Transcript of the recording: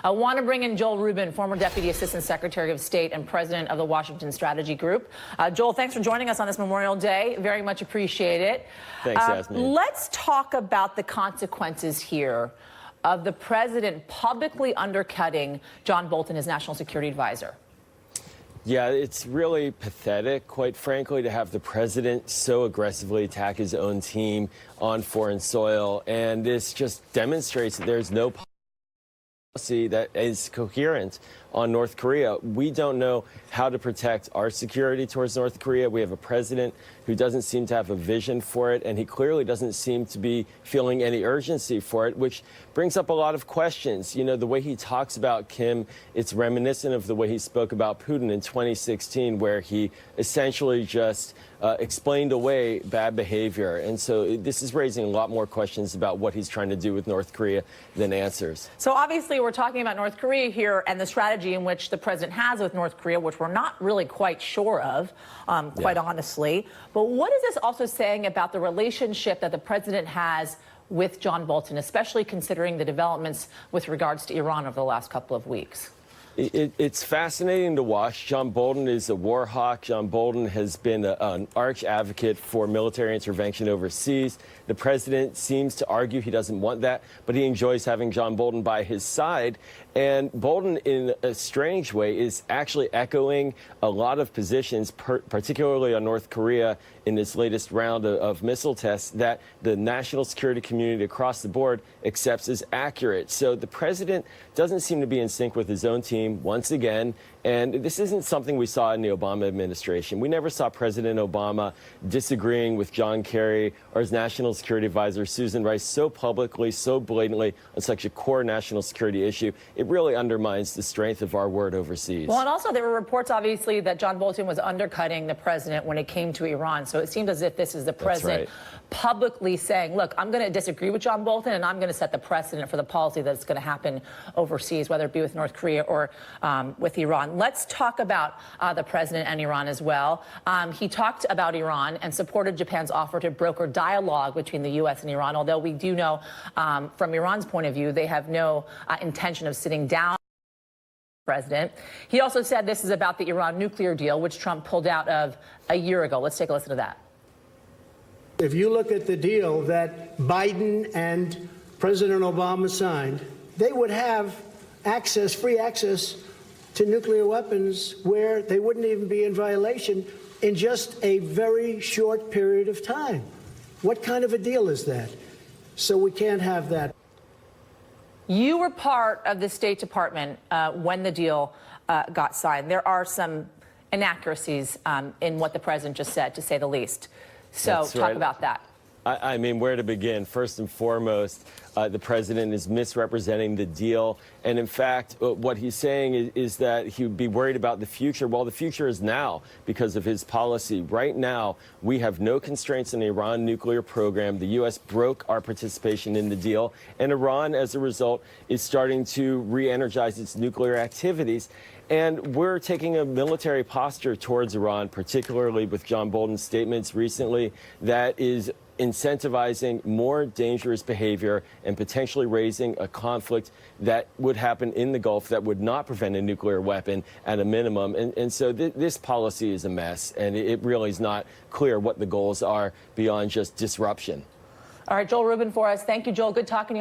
I want to bring in Joel Rubin, former Deputy Assistant Secretary of State and President of the Washington Strategy Group. Joel, thanks for joining us on this Memorial Day. Very much appreciate it. Thanks, Yasmin. Let's talk about the consequences here of the president publicly undercutting John Bolton, his national security advisor. Yeah, it's really pathetic, quite frankly, to have the president so aggressively attack his own team on foreign soil. And this just demonstrates that there's no policy that is coherent on North Korea. We don't know how to protect our security towards North Korea. We have a president who doesn't seem to have a vision for it, and he clearly doesn't seem to be feeling any urgency for it, which brings up a lot of questions. You know, the way he talks about Kim, it's reminiscent of the way he spoke about Putin in 2016, where he essentially just explained away bad behavior. And so this is raising a lot more questions about what he's trying to do with North Korea than answers. So obviously we're talking about North Korea here and the strategy in which the president has with North Korea, which we're not really quite sure of, quite honestly. But what is this also saying about the relationship that the president has with John Bolton, especially considering the developments with regards to Iran over the last couple of weeks? It's fascinating to watch. John Bolton is a war hawk. John Bolton has been an arch advocate for military intervention overseas. The president seems to argue he doesn't want that, but he enjoys having John Bolton by his side. And Bolton, in a strange way, is actually echoing a lot of positions, particularly on North Korea in this latest round of missile tests, that the national security community across the board accepts as accurate. So the president doesn't seem to be in sync with his own team once again. And this isn't something we saw in the Obama administration. We never saw President Obama disagreeing with John Kerry or his national security advisor, Susan Rice, so publicly, so blatantly on such a core national security issue. It really undermines the strength of our word overseas. Well, and also there were reports, obviously, that John Bolton was undercutting the president when it came to Iran. So it seemed as if this is the president publicly saying, look, I'm going to disagree with John Bolton, and I'm going to set the precedent for the policy that's going to happen overseas, whether it be with North Korea or with Iran. Let's talk about the president and Iran as well. He talked about Iran and supported Japan's offer to broker dialogue between the U.S. and Iran, although we do know from Iran's point of view, they have no intention of sitting down. President. He also said this is about the Iran nuclear deal, which Trump pulled out of a year ago. Let's take a listen to that. If you look at the deal that Biden and President Obama signed, they would have access, free access to nuclear weapons where they wouldn't even be in violation in just a very short period of time. What kind of a deal is that? So we can't have that. You were part of the State Department when the deal got signed. There are some inaccuracies in what the president just said, to say the least. So talk about that. I mean, where to begin? First and foremost, the president is misrepresenting the deal. And in fact, what he's saying is that he would be worried about the future. Well, the future is now because of his policy. Right now, we have no constraints on the Iran nuclear program. The U.S. broke our participation in the deal. And Iran, as a result, is starting to re-energize its nuclear activities. And we're taking a military posture towards Iran, particularly with John Bolton's statements recently, that is incentivizing more dangerous behavior and potentially raising a conflict that would happen in the Gulf that would not prevent a nuclear weapon at a minimum. And so this policy is a mess, and it really is not clear what the goals are beyond just disruption. All right, Joel Rubin for us. Thank you, Joel. Good talking to you.